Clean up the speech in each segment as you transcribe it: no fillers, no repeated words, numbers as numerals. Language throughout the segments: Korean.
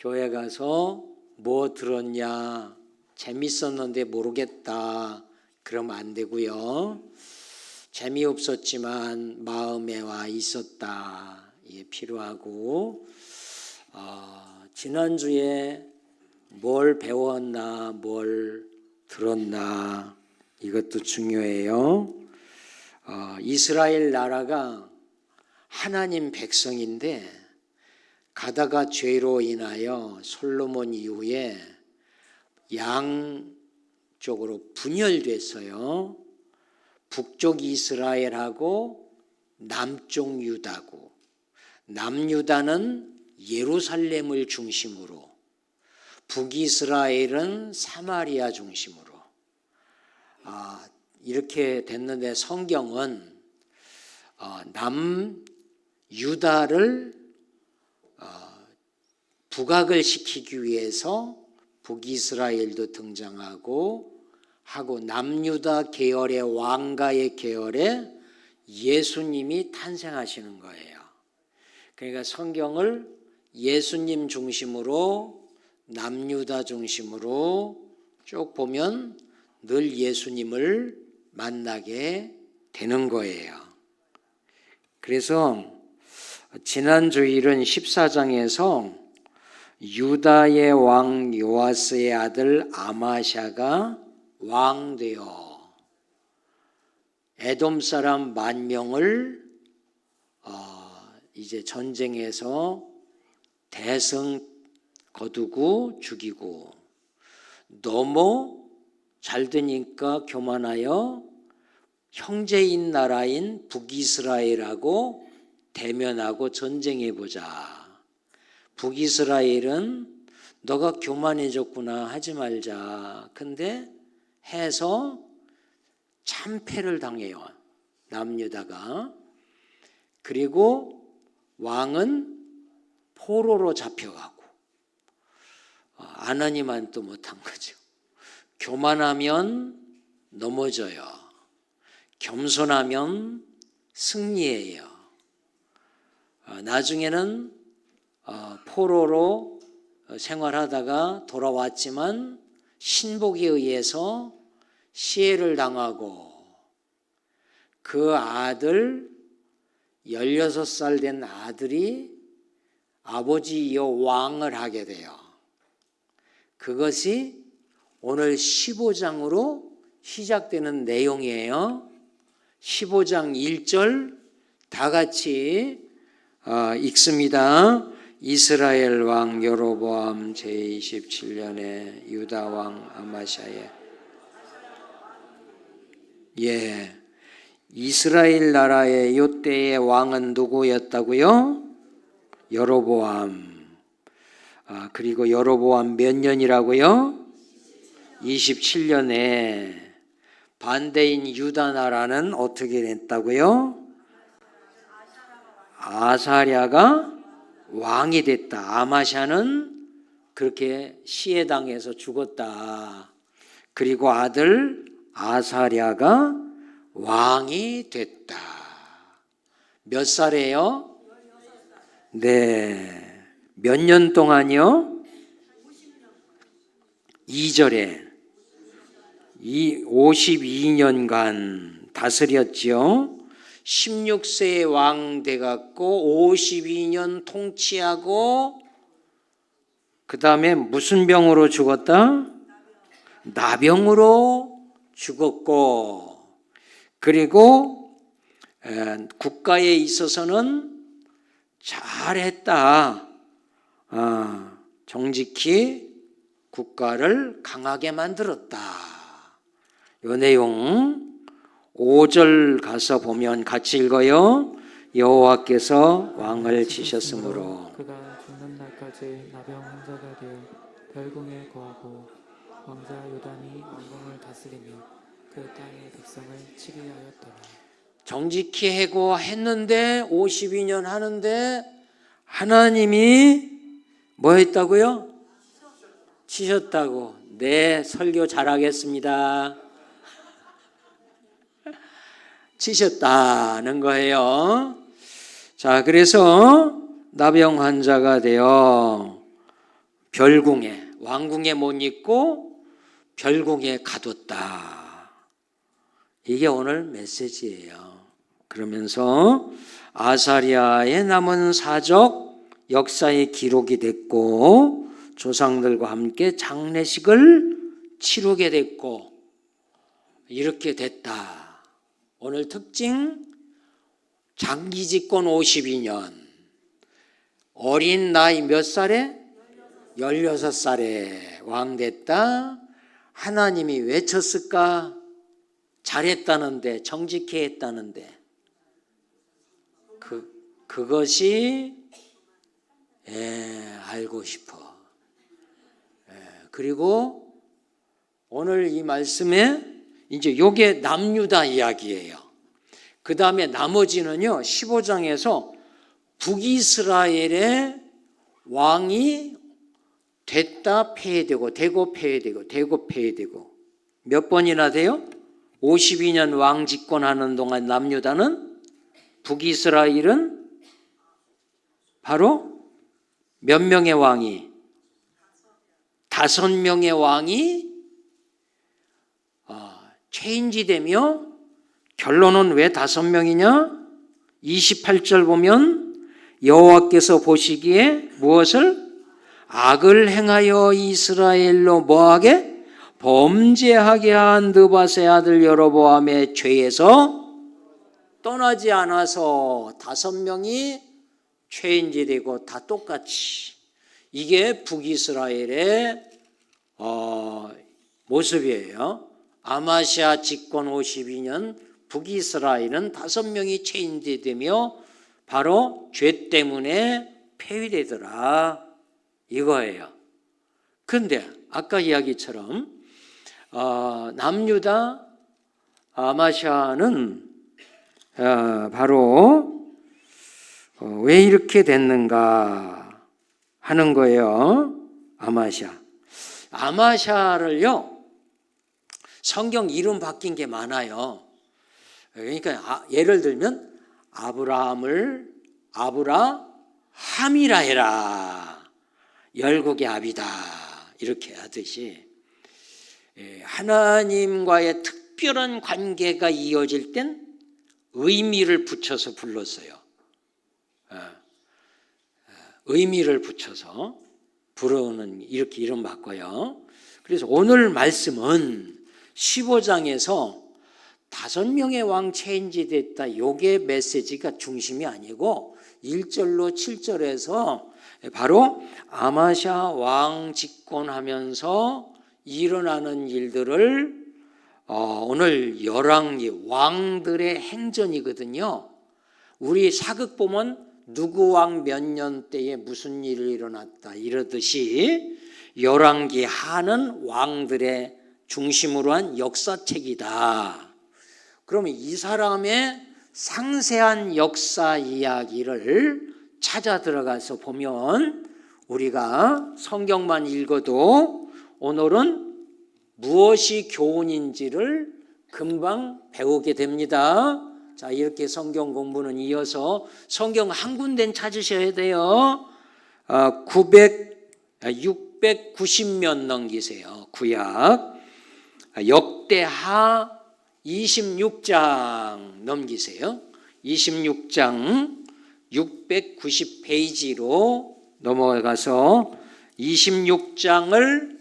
교회 가서 뭐 들었냐, 재밌었는데 모르겠다, 그러면 안 되고요. 재미없었지만 마음에 와 있었다, 이게 필요하고, 지난주에 뭘 배웠나, 뭘 들었나, 이것도 중요해요. 이스라엘 나라가 하나님 백성인데 가다가 죄로 인하여 솔로몬 이후에 양쪽으로 분열됐어요. 북쪽 이스라엘하고 남쪽 유다고, 남유다는 예루살렘을 중심으로, 북이스라엘은 사마리아 중심으로 이렇게 됐는데, 성경은 남유다를 부각을 시키기 위해서 북이스라엘도 등장하고 남유다 계열의 왕가의 계열에 예수님이 탄생하시는 거예요. 그러니까 성경을 예수님 중심으로, 남유다 중심으로 쭉 보면 늘 예수님을 만나게 되는 거예요. 그래서 지난 주일은 14장에서 유다의 왕 요아스의 아들 아마샤가 왕되어 에돔 사람 10,000명을 이제 전쟁에서 대승 거두고 죽이고, 너무 잘 되니까 교만하여 형제인 나라인 북이스라엘하고 대면하고 전쟁해보자. 북이스라엘은 너가 교만해졌구나, 하지 말자. 근데 해서 참패를 당해요, 남유다가. 그리고 왕은 포로로 잡혀가고, 안 하니만 또 못한 거죠. 교만하면 넘어져요. 겸손하면 승리해요. 나중에는 포로로 생활하다가 돌아왔지만 신복에 의해서 시해를 당하고, 그 아들 16살 된 아들이 아버지이어 왕을 하게 돼요. 그것이 오늘 15장으로 시작되는 내용이에요. 15장 1절 다 같이 읽습니다. 이스라엘 왕 여로보암 제27년에 유다 왕 아마샤의 이스라엘 나라의 요때의 왕은 누구였다고요? 여로보암. 그리고 여로보암 몇 년이라고요? 27년에. 반대인 유다 나라는 어떻게 됐다고요? 아사랴가 왕이 됐다. 아마샤는 그렇게 시해당해서 죽었다. 그리고 아들 아사랴가 왕이 됐다. 몇 살이에요? 네. 몇 년 동안이요? 2절에 52년간 다스렸지요. 16세의 왕 돼갖고 52년 통치하고, 그 다음에 무슨 병으로 죽었다? 나병으로 죽었고, 그리고 국가에 있어서는 잘했다. 정직히 국가를 강하게 만들었다. 이 내용 5절 가서 보면 같이 읽어요. 여호와께서 왕을 치셨으므로 그가 죽는 날까지 나병 환자가 되어 별궁에 거하고, 왕자 요담이 왕궁을 다스리며 그 땅의 백성을 치게 하였더라. 정직히 해고했는데 52년 하는데 하나님이 뭐 했다고요? 치셨다고. 네, 설교 잘하겠습니다. 치셨다는 거예요. 자, 그래서 나병 환자가 되어 별궁에, 왕궁에 못 있고 별궁에 가뒀다. 이게 오늘 메시지예요. 그러면서 아사리아의 남은 사적 역사의 기록이 됐고 조상들과 함께 장례식을 치르게 됐고 이렇게 됐다. 오늘 특징 장기 집권 52년 어린 나이 몇 살에? 16살에 왕 됐다. 하나님이 왜 쳤을까? 잘했다는데, 정직해 했다는데 그것이 알고 싶어. 그리고 오늘 이 말씀에 이제 요게 남유다 이야기예요. 그 다음에 나머지는요 15장에서 북이스라엘의 왕이 됐다 폐해되고 되고 폐해되고 되고 폐해되고 몇 번이나 돼요? 52년 왕 집권하는 동안 남유다는 북이스라엘은 바로 몇 명의 왕이? 5명의 왕이 체인지되며 결론은 왜 5명이냐? 28절 보면 여호와께서 보시기에 무엇을? 악을 행하여 이스라엘로 뭐하게? 범죄하게 한 느밧의 아들 여로보암의 죄에서 떠나지 않아서 5명이 체인지되고 다 똑같이 이게 북이스라엘의 모습이에요. 아마시아 집권 52년 북이스라엘은 5명이 체인지되며 바로 죄 때문에 폐위되더라 이거예요. 근데 아까 이야기처럼 남유다 아마시아는 바로 왜 이렇게 됐는가 하는 거예요. 아마샤를요 성경 이름 바뀐 게 많아요. 그러니까 예를 들면 아브라함을 아브라함이라 해라. 열국의 아비다 이렇게 하듯이 하나님과의 특별한 관계가 이어질 땐 의미를 붙여서 불렀어요. 의미를 붙여서 부르는 이렇게 이름 바꿔요. 그래서 오늘 말씀은 15장에서 5명의 왕 체인지 됐다. 요게 메시지가 중심이 아니고 1절로 7절에서 바로 아마샤 왕 집권하면서 일어나는 일들을 오늘 열왕기 왕들의 행전이거든요. 우리 사극 보면 누구 왕 몇 년 때에 무슨 일이 일어났다 이러듯이 열왕기 하는 왕들의 중심으로 한 역사책이다. 그러면 이 사람의 상세한 역사 이야기를 찾아 들어가서 보면 우리가 성경만 읽어도 오늘은 무엇이 교훈인지를 금방 배우게 됩니다. 자, 이렇게 성경 공부는 이어서 성경 한 군데는 찾으셔야 돼요. 690면 넘기세요. 구약 역대하 26장 넘기세요. 26장 690페이지로 넘어가서 26장을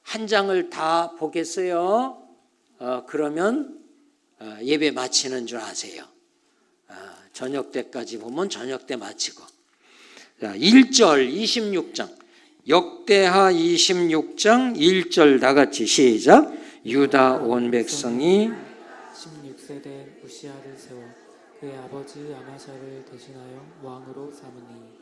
한 장을 다 보겠어요. 그러면 예배 마치는 줄 아세요. 저녁 때까지 보면 저녁 때 마치고. 자, 1절 26장 역대하 26장 1절 다 같이 시작. 유다 온 백성이 16세 된 우시아를 세워 그의 아버지 아마샤를 대신하여 왕으로 삼으니.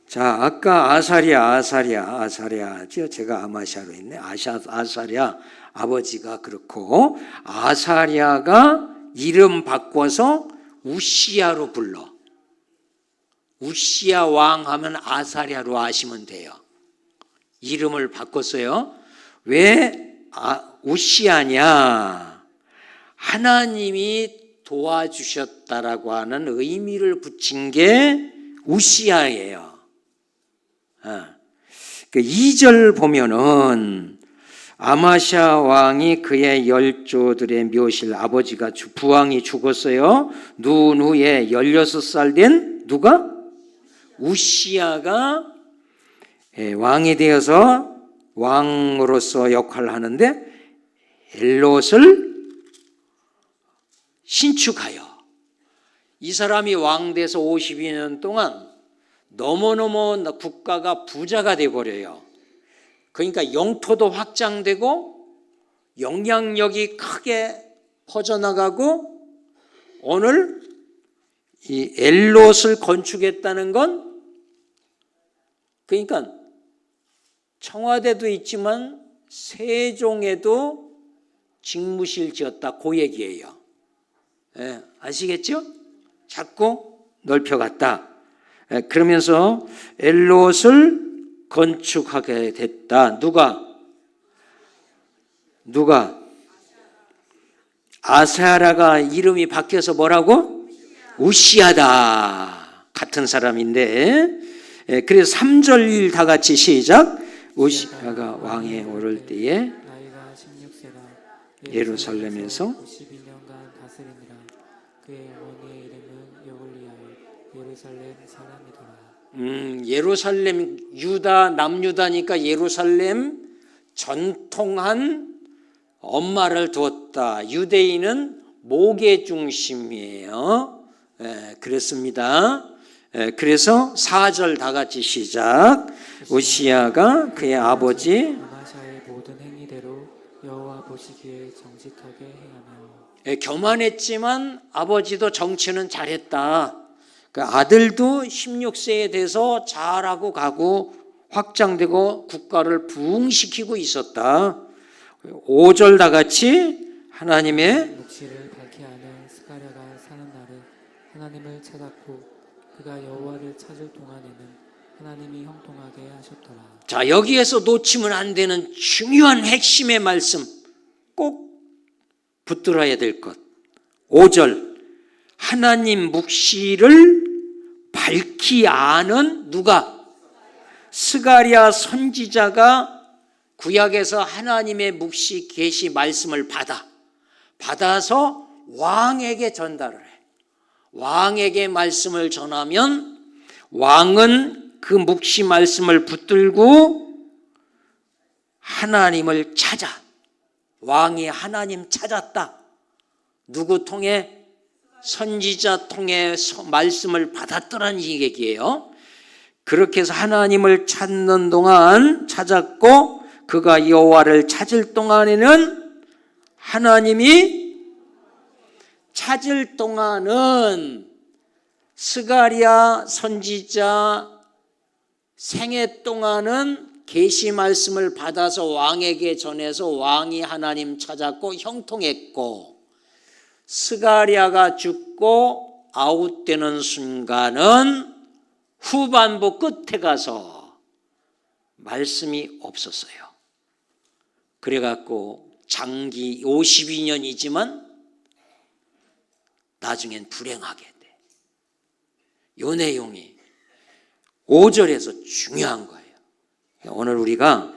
자, 아까 아사리아 제가 아마샤로 했네. 아사리아 아버지가 그렇고 아사리아가 이름 바꿔서 우시아로 불러. 우시아 왕 하면 아사리아로 아시면 돼요. 이름을 바꿨어요. 왜 우시아냐? 하나님이 도와주셨다라고 하는 의미를 붙인 게 우시아예요. 그 2절 보면은 아마샤 왕이 그의 열조들의 묘실 아버지가 부왕이 죽었어요. 누운 후에 16살 된 누가? 우시야가 왕이 되어서 왕으로서 역할을 하는데 엘롯을 신축하여 이 사람이 왕 돼서 52년 동안 너무너무 국가가 부자가 돼버려요. 그러니까 영토도 확장되고 영향력이 크게 퍼져나가고 오늘 이 엘롯을 건축했다는 건 그러니까 청와대도 있지만 세종에도 직무실 지었다 그 얘기예요. 예, 아시겠죠? 자꾸 넓혀갔다. 예, 그러면서 엘롯을 건축하게 됐다. 누가? 아사라가 이름이 바뀌어서 뭐라고? 우시야다. 같은 사람인데 그래서 3절 다 같이 시작. 우시야가 왕에 오를 때에 나이가 16세라 예루살렘에서 52년간 다스리니라. 그의 어머니의 이름은 여홀리야요 예루살렘 사람이더라. 예루살렘 유다 남유다니까 예루살렘 전통한 엄마를 두었다. 유대인은 목의 중심이에요. 그렇습니다. 그래서 4절 다 같이 시작. 우시야가 그의 아버지 아마샤의 모든 행위대로 여호와 보시기에 정직하게 행하며 교만했지만 아버지도 정치는 잘했다. 그 아들도 16세에 돼서 잘하고 가고 확장되고 국가를 부흥시키고 있었다. 5절 다 같이 하나님의 묵시를 밝히 아는 스가랴가 사는 날에 하나님을 찾았고 그가 여호와를 찾을 동안에는 하나님이 형통하게 하셨더라. 자, 여기에서 놓치면 안 되는 중요한 핵심의 말씀 꼭 붙들어야 될 것. 5절 하나님 묵시를 밝히 아는 누가? 스가랴 선지자가 구약에서 하나님의 묵시 계시 말씀을 받아서 왕에게 전달을 해. 왕에게 말씀을 전하면 왕은 그 묵시 말씀을 붙들고 하나님을 찾아. 왕이 하나님 찾았다. 누구 통해? 선지자 통해 말씀을 받았더라는 이 얘기예요. 그렇게 해서 하나님을 찾는 동안 찾았고 그가 여호와를 찾을 동안에는 하나님이 찾을 동안은 스가랴 선지자 생애 동안은 계시 말씀을 받아서 왕에게 전해서 왕이 하나님 찾았고 형통했고 스가랴가 죽고 아웃되는 순간은 후반부 끝에 가서 말씀이 없었어요. 그래갖고 장기 52년이지만 나중엔 불행하게 돼. 요 내용이 5절에서 중요한 거예요. 오늘 우리가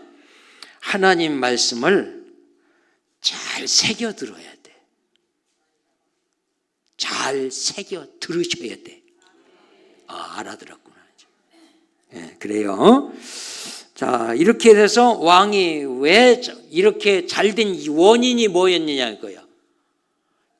하나님 말씀을 잘 새겨 들어야 돼. 잘 새겨 들으셔야 돼. 아, 알아들었구나. 그래요. 자, 이렇게 돼서 왕이 왜 이렇게 잘된 원인이 뭐였느냐 이거예요.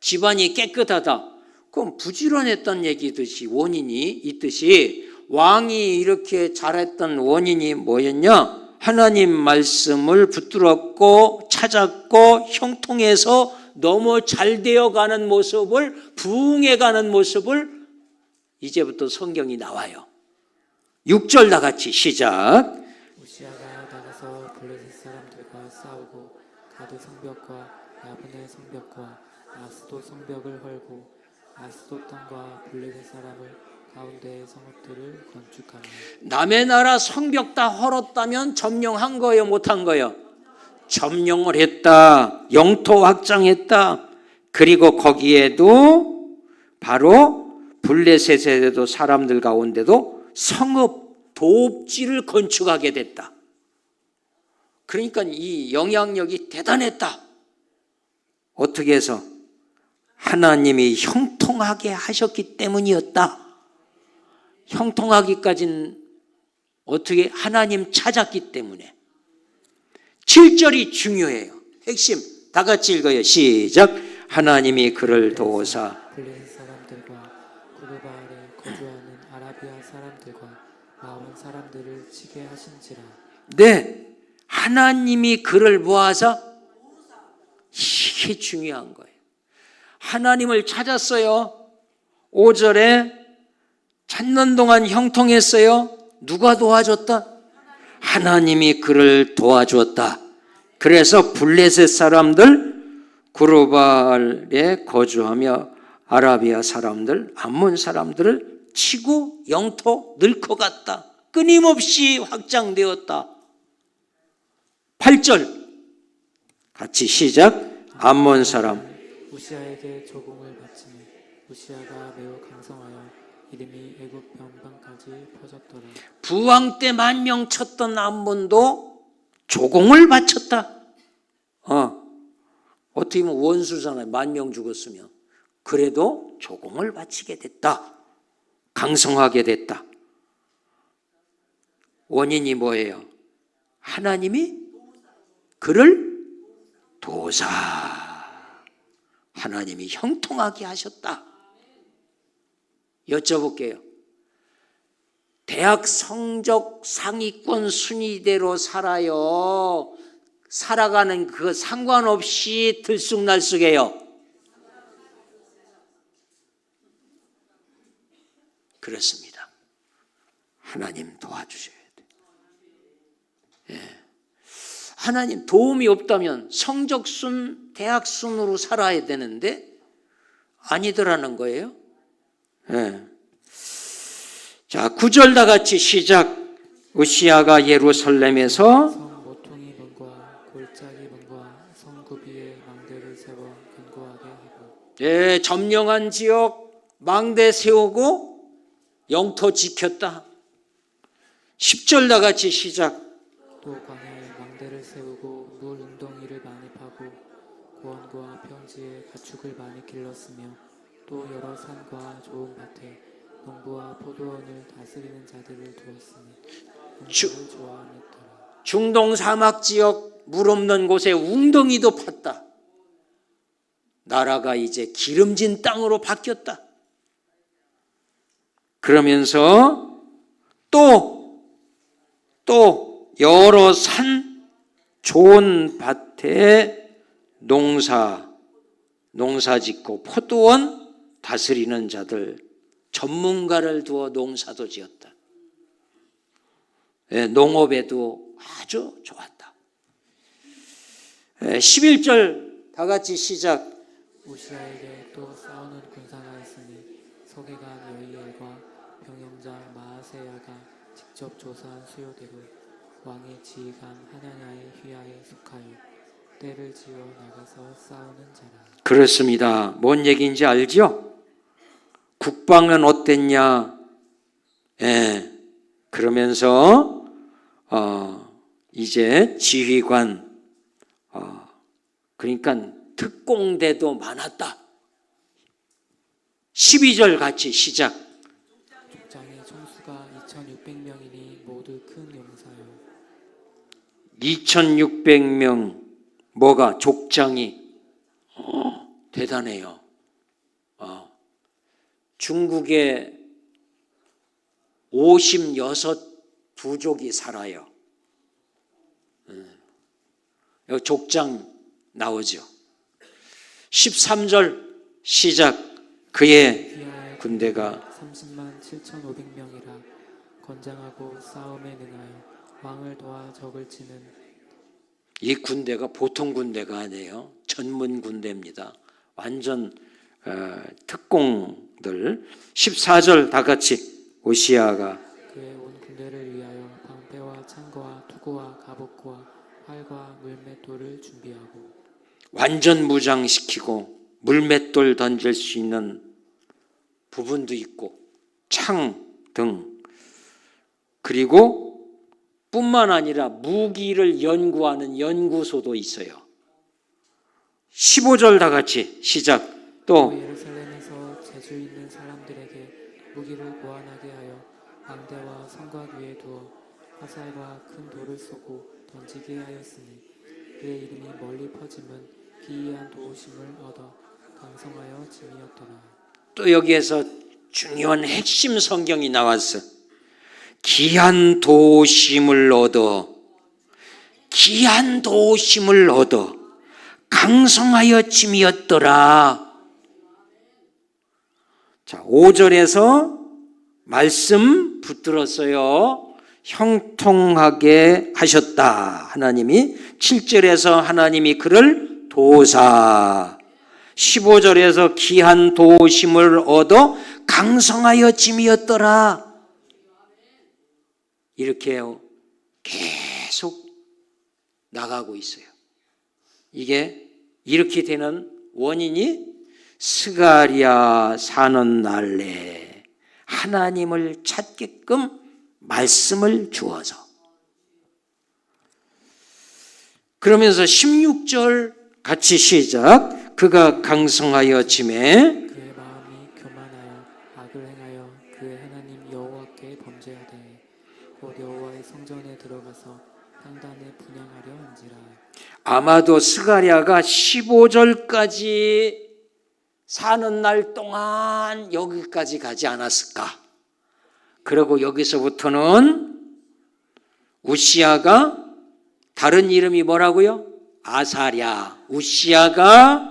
집안이 깨끗하다. 그럼 부지런했던 얘기듯이 원인이 있듯이 왕이 이렇게 잘했던 원인이 뭐였냐? 하나님 말씀을 붙들었고 찾았고 형통해서 너무 잘 되어가는 모습을 부흥해가는 모습을 이제부터 성경이 나와요. 6절 다 같이 시작. 우시야가 나가서 블레셋 사람들과 싸우고 가드 성벽과 야분의 성벽과 아스돗 성벽을 헐고 아스돗 땅과 블레셋 사람을 가운데의 성읍들을 건축하며 남의 나라 성벽 다 헐었다면 점령한 거예요, 못한 거예요? 점령을 했다. 영토 확장했다. 그리고 거기에도 바로 블레셋에도 사람들 가운데도 성읍 도읍지를 건축하게 됐다. 그러니까 이 영향력이 대단했다. 어떻게 해서? 하나님이 형통하게 하셨기 때문이었다. 형통하기까지는 어떻게? 하나님 찾았기 때문에. 7절이 중요해요. 핵심 다 같이 읽어요. 시작. 하나님이 그를 도우사 블레셋 사람들과 구르바 아래 거주하는 아라비아 사람들과 마온 사람들을 치게 하신지라. 네, 하나님이 그를 모아서, 이게 중요한 거예요. 하나님을 찾았어요. 5절에 찾는 동안 형통했어요. 누가 도와줬다? 하나님이 그를 도와주었다. 그래서 블레셋 사람들, 구르바알에 거주하며 아라비아 사람들, 암몬 사람들을 치고 영토 늙어갔다. 끊임없이 확장되었다. 8절 같이 시작. 암몬 사람 우시아에게 조공을 바치니 우시아가 매우 강성하여 이름이 애굽 변방까지 퍼졌더라. 부왕 때 10,000명 쳤던 암몬도 조공을 바쳤다. 어떻게 보면 원수잖아요. 10,000명 죽었으면. 그래도 조공을 바치게 됐다. 강성하게 됐다. 원인이 뭐예요? 하나님이 그를 도사, 하나님이 형통하게 하셨다. 여쭤볼게요. 대학 성적 상위권 순위대로 살아요? 살아가는 그 상관없이 들쑥날쑥해요? 그렇습니다. 하나님 도와주셔야 돼요. 예. 하나님 도움이 없다면 성적순, 대학순으로 살아야 되는데 아니더라는 거예요. 예. 자, 9절 다 같이 시작. 우시아가 예루살렘에서 성 모퉁이 문과 골짜기 문과 성 구비에 망대를 세워 견고하게 하고. 예, 점령한 지역 망대 세우고 영토 지켰다. 10절 다 같이 시작. 또 광야에 망대를 세우고 물 웅덩이를 많이 파고 고원과 평지에 가축을 많이 길렀으며 또 여러 산과 좋은 밭에 농부와 포도원을 다스리는 자들을 두었으니 농사를 좋아하였더라. 중동 사막 지역 물 없는 곳에 웅덩이도 팠다. 나라가 이제 기름진 땅으로 바뀌었다. 그러면서 또 여러 산 좋은 밭에 농사 짓고 포도원 다스리는 자들, 전문가를 두어 농사도 지었다. 농업에도 아주 좋았다. 11절 다 같이 시작. 우시아에게 또 싸우는 군사가 있으니 서기관 여이엘과 병영장 마아세야가 직접 조사한 수요대로 왕의 지휘관 하나냐의 휘하에 속하여 떼를 지어 나가서 싸우는 자라. 그렇습니다. 뭔 얘기인지 알죠? 국방은 어땠냐? 그러면서 이제 지휘관, 그러니까 특공대도 많았다. 12절 같이 시작. 족장의 총수가 2,600명이니 모두 큰 용사요. 2,600명 뭐가 족장이 대단해요. 중국에 56부족이 살아요. 여기 족장 나오죠. 13절 시작. 그의 휘하의 군대가 30만 7,500명이라 건장하고 싸움에 능하여 왕을 도와 적을 치는. 이 군대가 보통 군대가 아니에요. 전문 군대입니다. 완전 특공들. 14절 다 같이. 우시아가 그의 온 군대를 위하여 방패와 창거와 투구와 갑옷과 활과 물맷돌을 준비하고 완전 무장시키고 물맷돌 던질 수 있는 부분도 있고 창 등, 그리고 뿐만 아니라 무기를 연구하는 연구소도 있어요. 15절 다 같이 시작. 또 또 예루살렘에서 재주 있는 사람들에게 무기를 보완하게 하여 망대와 성곽 위에 두어 화살과 큰 돌을 쏘고 던지게 하였으니 그의 이름이 멀리 퍼짐은 기이한 도우심을 얻어 강성하여 짐이었더라. 또 여기에서 중요한 핵심 성경이 나왔어. 귀한 도심을 얻어, 귀한 도심을 얻어 강성하여 짐이었더라. 자, 5절에서 말씀 붙들었어요. 형통하게 하셨다. 하나님이 7절에서 하나님이 그를 도사, 15절에서 귀한 도심을 얻어 강성하여 짐이었더라. 이렇게 계속 나가고 있어요. 이게 이렇게 되는 원인이 스가랴 사는 날에 하나님을 찾게끔 말씀을 주어서. 그러면서 16절 같이 시작. 그가 강성하여 짐에 그의 마음이 교만하여 악을 행하여 그의 하나님 여호와께 범죄하되 곧 여호와의 성전에 들어가서 향단에 분향하려 한지라. 아마도 스가랴가 15절까지 사는 날 동안 여기까지 가지 않았을까? 그리고 여기서부터는 우시야가 다른 이름이 뭐라고요? 아사랴. 우시야가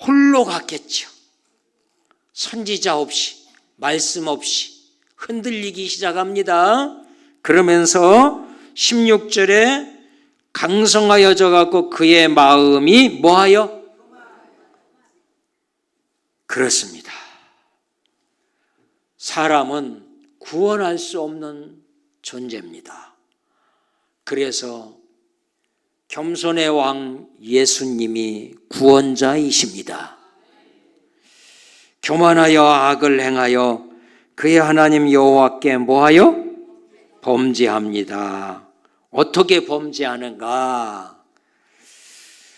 홀로 갔겠죠. 선지자 없이, 말씀 없이 흔들리기 시작합니다. 그러면서 16절에 강성하여져 갖고 그의 마음이 뭐하여? 그렇습니다. 사람은 구원할 수 없는 존재입니다. 그래서 겸손의 왕 예수님이 구원자이십니다. 교만하여 악을 행하여 그의 하나님 여호와께 뭐하여? 범죄합니다. 어떻게 범죄하는가?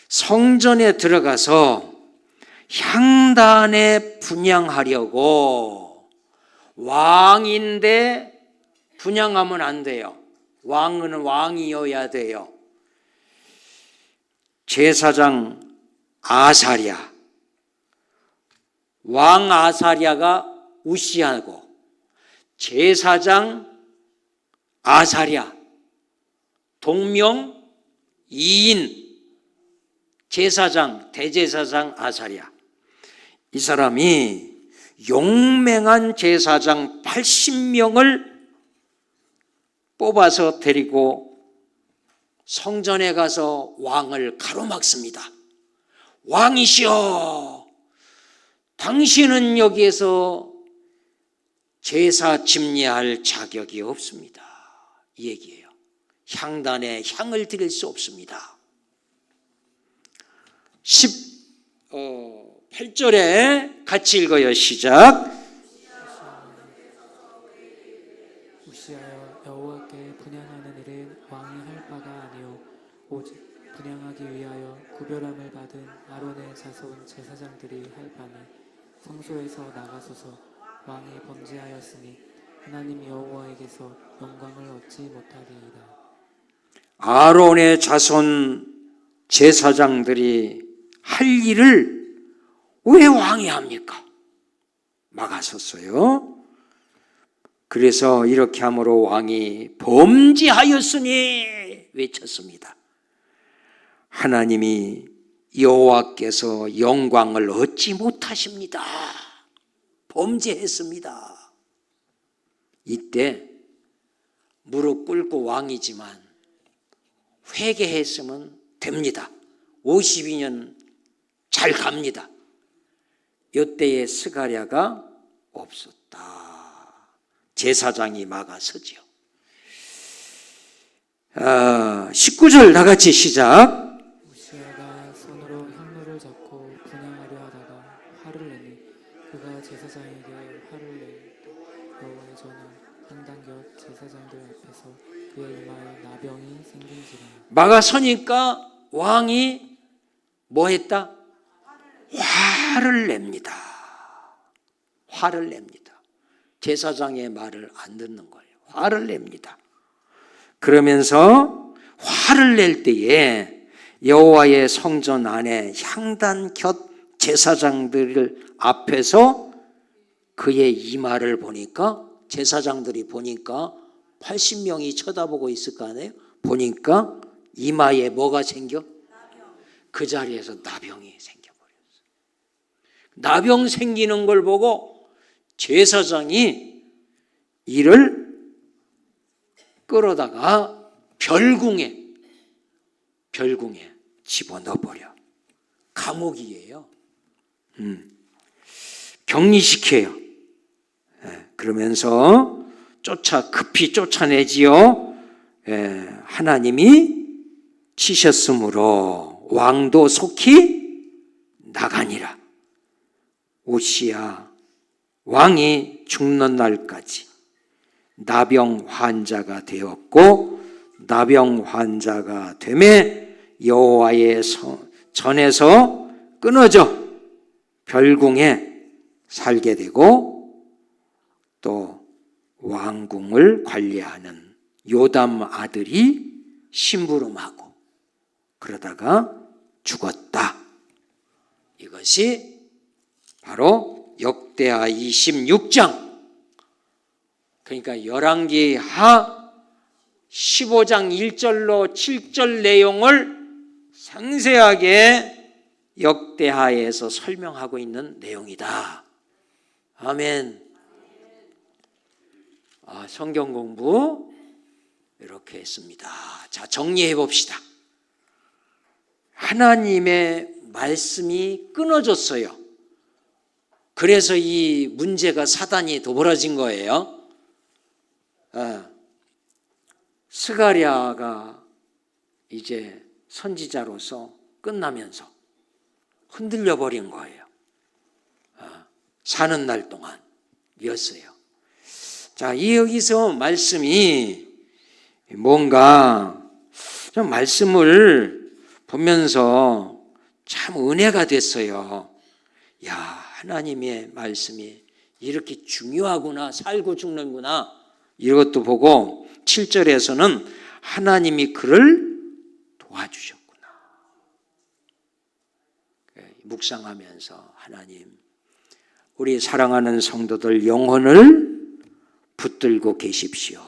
성전에 들어가서 향단에 분향하려고, 왕인데 분향하면 안 돼요. 왕은 왕이어야 돼요. 제사장 아사랴, 왕 아사랴가 우시야고 제사장 아사랴, 동명 이인, 제사장, 대제사장 아사랴. 이 사람이 용맹한 제사장 80명을 뽑아서 데리고 성전에 가서 왕을 가로막습니다. 왕이시여, 당신은 여기에서 제사 집례할 자격이 없습니다. 이 얘기예요. 향단에 향을 드릴 수 없습니다. 18절에 같이 읽어요. 시작. 우시하여 여호와께 분향하는 일은 왕이 할 바가 아니요 오직 분향하기 위하여 구별함을 받은 아론의 자손 제사장들이 할 바니 성소에서 나가소서. 왕이 범죄하였으니 하나님 여호와에게서 영광을 얻지 못하리이다. 아론의 자손 제사장들이 할 일을 왜 왕이 합니까? 막았었어요. 그래서 이렇게 함으로 왕이 범죄하였으니 외쳤습니다. 하나님이 여호와께서 영광을 얻지 못하십니다. 범죄했습니다. 이때 무릎 꿇고 왕이지만 회개했으면 됩니다. 52년 잘 갑니다. 이때에 스가랴가 없었다. 제사장이 막아서죠. 19절 다 같이 시작. 우시야가 손으로 향로를 잡고 분향하려 하다가 화를 내니 그가 제사장에게 화를 내 여호와의 전을 향단 곁 제사장들 앞에서 나병이 생긴지라. 막아서니까 왕이 뭐 했다? 화를 냅니다. 화를 냅니다. 제사장의 말을 안 듣는 거예요. 화를 냅니다. 그러면서 화를 낼 때에 여호와의 성전 안에 향단 곁 제사장들 앞에서 그의 이마를 보니까, 제사장들이 보니까 80명이 쳐다보고 있을 거 아니에요? 보니까 이마에 뭐가 생겨? 그 자리에서 나병이 생겨버렸어요. 나병 생기는 걸 보고 제사장이 이를 끌어다가 별궁에 집어넣어버려. 감옥이에요. 격리시켜요. 그러면서 급히 쫓아내지요. 하나님이 치셨으므로 왕도 속히 나가니라. 오시야 왕이 죽는 날까지 나병 환자가 되었고, 나병 환자가 되매 여호와의 전에서 끊어져 별궁에 살게 되고, 또 왕궁을 관리하는 요담 아들이 심부름하고 그러다가 죽었다. 이것이 바로 역대하 26장, 그러니까 열왕기하 15장 1절로 7절 내용을 상세하게 역대하에서 설명하고 있는 내용이다. 아멘. 성경 공부 이렇게 했습니다. 자, 정리해 봅시다. 하나님의 말씀이 끊어졌어요. 그래서 이 문제가 사단이 도벌어진 거예요. 스가랴가 이제 선지자로서 끝나면서 흔들려 버린 거예요. 사는 날 동안이었어요. 자, 여기서 말씀이 뭔가 좀 말씀을 보면서 참 은혜가 됐어요. 야, 하나님의 말씀이 이렇게 중요하구나, 살고 죽는구나, 이것도 보고 7절에서는 하나님이 그를 도와주셨구나. 묵상하면서 하나님, 우리 사랑하는 성도들 영혼을 붙들고 계십시오.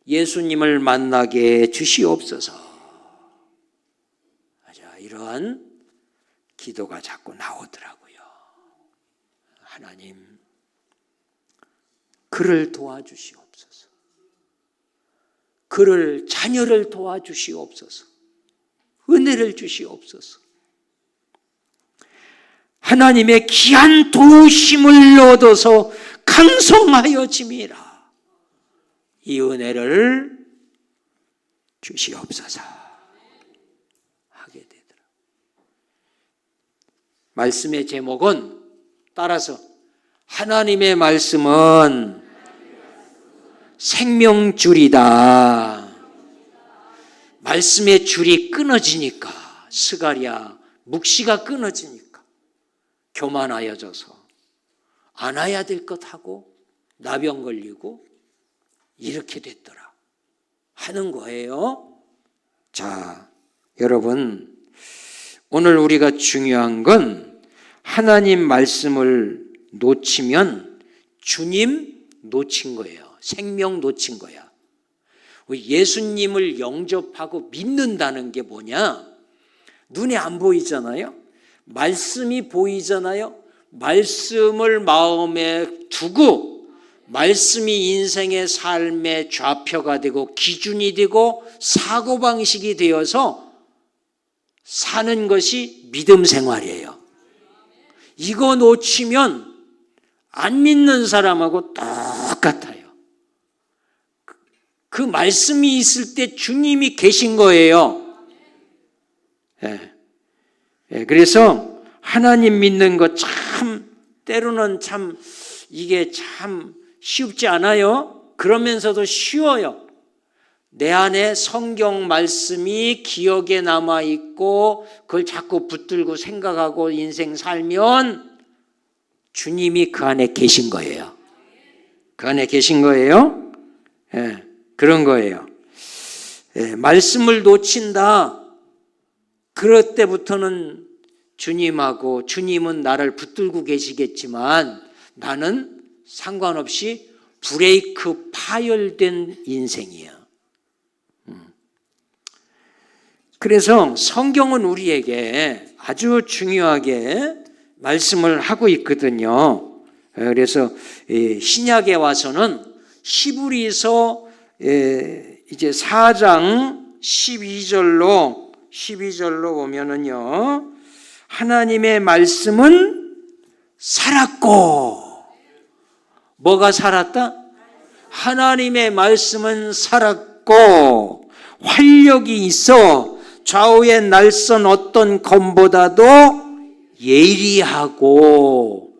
예수님을 만나게 주시옵소서. 맞아, 이러한 기도가 자꾸 나오더라고요. 하나님, 그를 도와주시옵소서. 그를, 자녀를 도와주시옵소서. 은혜를 주시옵소서. 하나님의 귀한 도우심을 얻어서 강성하여 짐이라. 이 은혜를 주시옵소서 하게 되더라. 말씀의 제목은 따라서 하나님의 말씀은 생명줄이다. 말씀의 줄이 끊어지니까, 스가랴 묵시가 끊어지니까 교만하여져서 안 와야 될 것 하고 나병 걸리고 이렇게 됐더라 하는 거예요. 자, 여러분, 오늘 우리가 중요한 건 하나님 말씀을 놓치면 주님 놓친 거예요. 생명 놓친 거야. 예수님을 영접하고 믿는다는 게 뭐냐? 눈에 안 보이잖아요. 말씀이 보이잖아요. 말씀을 마음에 두고 말씀이 인생의 삶의 좌표가 되고 기준이 되고 사고방식이 되어서 사는 것이 믿음 생활이에요. 이거 놓치면 안 믿는 사람하고 똑같아요. 그 말씀이 있을 때 주님이 계신 거예요. 그래서 하나님 믿는 거 참 때로는 참 이게 참 쉽지 않아요. 그러면서도 쉬워요. 내 안에 성경 말씀이 기억에 남아있고 그걸 자꾸 붙들고 생각하고 인생 살면 주님이 그 안에 계신 거예요. 그 안에 계신 거예요. 예, 그런 거예요. 예, 말씀을 놓친다. 그럴 때부터는 주님은 나를 붙들고 계시겠지만 나는 상관없이 브레이크 파열된 인생이야. 그래서 성경은 우리에게 아주 중요하게 말씀을 하고 있거든요. 그래서 신약에 와서는 히브리서 이제 4장 12절로 보면은요, 하나님의 말씀은 살았고, 뭐가 살았다? 하나님의 말씀은 살았고 활력이 있어 좌우의 날선 어떤 검보다도 예리하고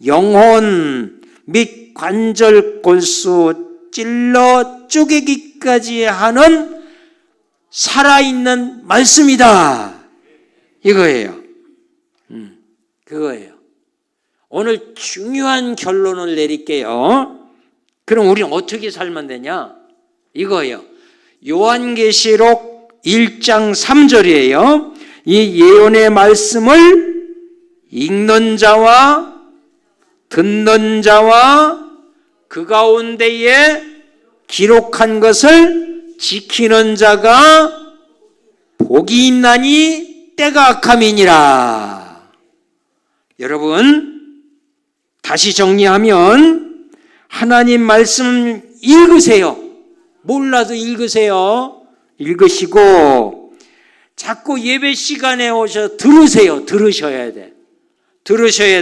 영혼 및 관절 골수 찔러 쪼개기까지 하는 살아있는 말씀이다. 이거예요. 그거예요. 오늘 중요한 결론을 내릴게요. 그럼 우리는 어떻게 살면 되냐? 이거예요. 요한계시록 1장 3절이에요. 이 예언의 말씀을 읽는 자와 듣는 자와 그 가운데에 기록한 것을 지키는 자가 복이 있나니 때가 악함이니라. 여러분, 다시 정리하면 하나님 말씀 읽으세요. 몰라도 읽으세요. 읽으시고 자꾸 예배 시간에 오셔 들으세요. 들으셔야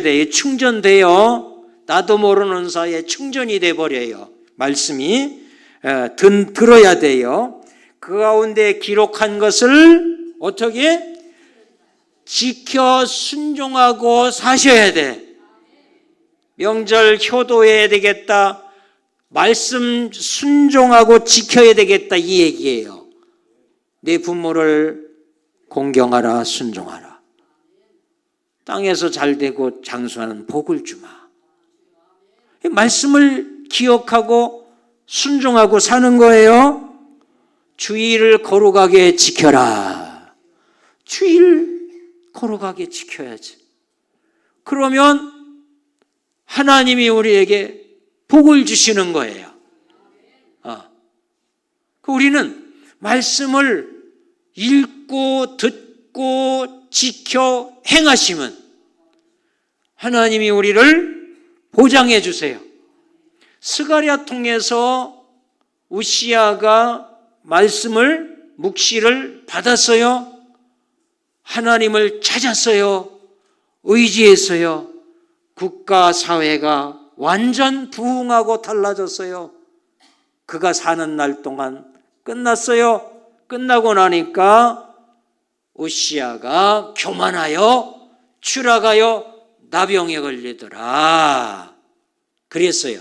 돼. 충전돼요. 나도 모르는 사이에 충전이 돼버려요. 말씀이 들어야 돼요. 그 가운데 기록한 것을 어떻게 지켜 순종하고 사셔야 돼. 명절 효도해야 되겠다. 말씀 순종하고 지켜야 되겠다. 이 얘기예요. 내 부모를 공경하라, 순종하라. 땅에서 잘되고 장수하는 복을 주마. 말씀을 기억하고 순종하고 사는 거예요. 주의를 거룩하게 지켜라. 주의를 거룩하게 지켜야지. 그러면 하나님이 우리에게 복을 주시는 거예요. 우리는 말씀을 읽고 듣고 지켜 행하시면 하나님이 우리를 보장해 주세요. 스가랴 통해서 우시야가 말씀을 묵시를 받았어요. 하나님을 찾았어요. 의지했어요. 국가 사회가 완전 부흥하고 달라졌어요. 그가 사는 날 동안 끝났어요. 끝나고 나니까 우시야가 교만하여 추락하여 나병에 걸리더라. 그랬어요.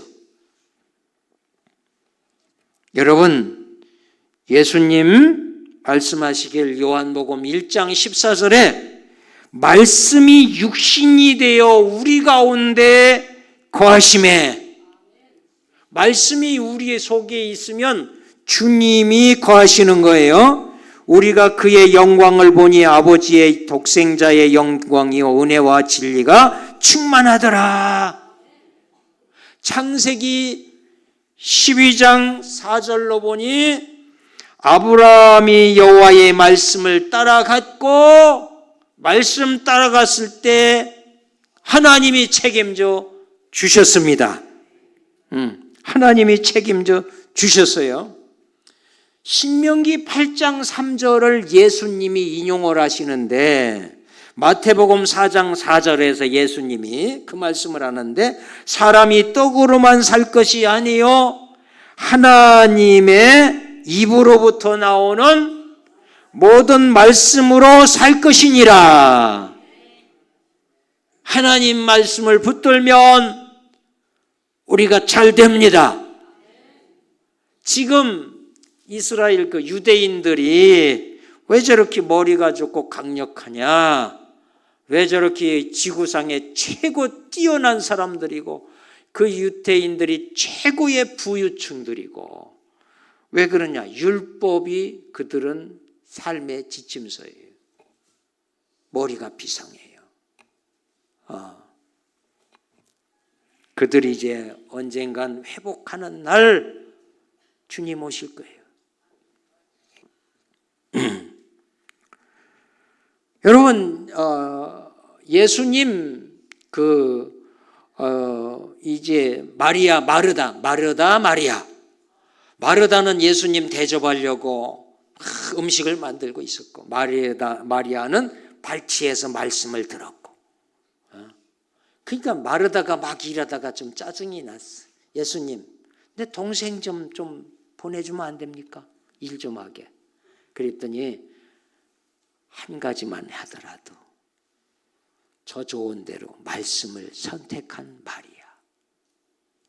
여러분, 예수님 말씀하시길 요한복음 1장 14절에 말씀이 육신이 되어 우리 가운데 거하심에, 말씀이 우리 속에 있으면 주님이 거하시는 거예요. 우리가 그의 영광을 보니 아버지의 독생자의 영광이요 은혜와 진리가 충만하더라. 창세기 12장 4절로 보니 아브라함이 여호와의 말씀을 따라갔고 말씀 따라갔을 때 하나님이 책임져 주셨습니다. 하나님이 책임져 주셨어요. 신명기 8장 3절을 예수님이 인용을 하시는데 마태복음 4장 4절에서 예수님이 그 말씀을 하는데 사람이 떡으로만 살 것이 아니요 하나님의 입으로부터 나오는 모든 말씀으로 살 것이니라. 하나님 말씀을 붙들면 우리가 잘 됩니다. 지금 이스라엘 그 유대인들이 왜 저렇게 머리가 좋고 강력하냐? 왜 저렇게 지구상에 최고 뛰어난 사람들이고 그 유대인들이 최고의 부유층들이고 왜 그러냐? 율법이 그들은 삶의 지침서예요. 머리가 비상해요. 그들이 이제 언젠간 회복하는 날 주님 오실 거예요. 여러분, 예수님 이제 마리아. 마르다는 예수님 대접하려고 음식을 만들고 있었고, 마리아는 발치해서 말씀을 들었고. 그러니까 마르다가 막 일하다가 좀 짜증이 났어. 예수님, 내 동생 좀 보내주면 안 됩니까? 일 좀 하게. 그랬더니 한 가지만 하더라도 저 좋은 대로 말씀을 선택한 마리아.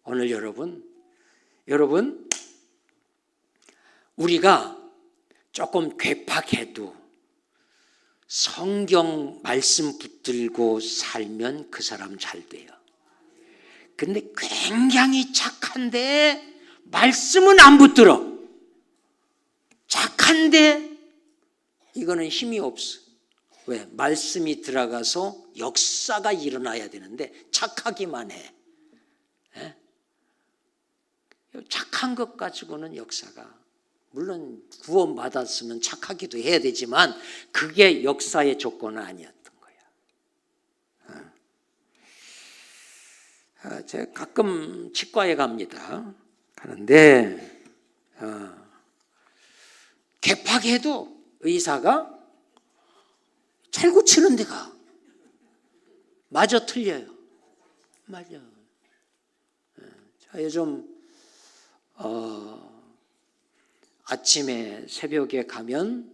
오늘 여러분 우리가 조금 괴팍해도 성경 말씀 붙들고 살면 그 사람 잘 돼요. 근데 굉장히 착한데 말씀은 안 붙들어. 착한데 이거는 힘이 없어. 왜? 말씀이 들어가서 역사가 일어나야 되는데 착하기만 해. 착한 것 가지고는 역사가, 물론 구원받았으면 착하기도 해야 되지만 그게 역사의 조건은 아니었던 거야. 제가 가끔 치과에 가는데 개팍해도 의사가 잘 고치는 데가 마저 틀려요. 맞아. 자, 요즘 아침에 새벽에 가면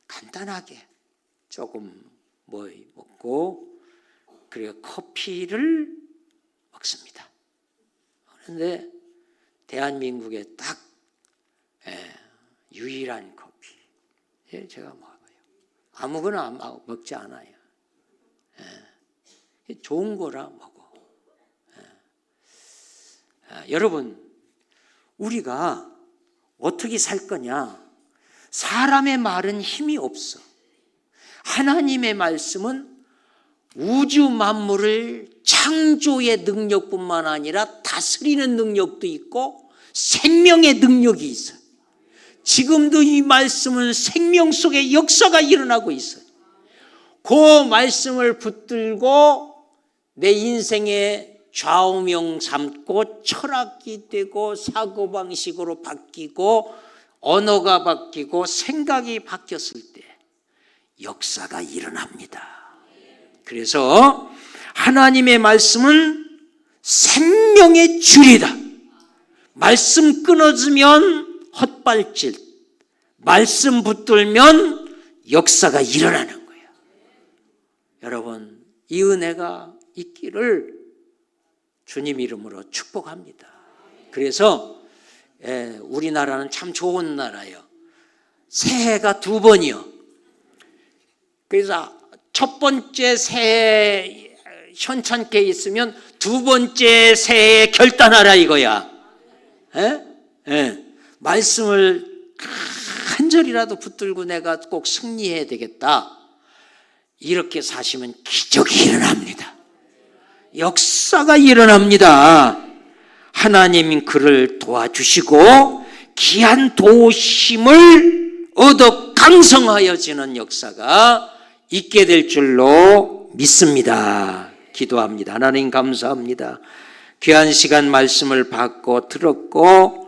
간단하게 조금 뭐 먹고 그리고 커피를 먹습니다. 그런데 대한민국에 딱 유일한 커피 제가 먹어요. 아무거나 먹지 않아요. 좋은 거라 먹어. 여러분, 우리가 어떻게 살 거냐? 사람의 말은 힘이 없어. 하나님의 말씀은 우주 만물을 창조의 능력뿐만 아니라 다스리는 능력도 있고 생명의 능력이 있어요. 지금도 이 말씀은 생명 속에 역사가 일어나고 있어요. 그 말씀을 붙들고 내 인생의 좌우명 삼고 철학이 되고 사고방식으로 바뀌고 언어가 바뀌고 생각이 바뀌었을 때 역사가 일어납니다. 그래서 하나님의 말씀은 생명의 줄이다. 말씀 끊어지면 헛발질, 말씀 붙들면 역사가 일어나는 거예요. 여러분, 이 은혜가 있기를 주님 이름으로 축복합니다. 그래서 우리나라는 참 좋은 나라예요. 새해가 2번이요. 그래서 첫 번째 새해 현찮게 있으면 두 번째 새해에 결단하라 이거야. 말씀을 한 절이라도 붙들고 내가 꼭 승리해야 되겠다. 이렇게 사시면 기적이 일어납니다. 역사가 일어납니다. 하나님 그를 도와주시고 귀한 도우심을 얻어 강성하여지는 역사가 있게 될 줄로 믿습니다. 기도합니다. 하나님 감사합니다. 귀한 시간 말씀을 받고 들었고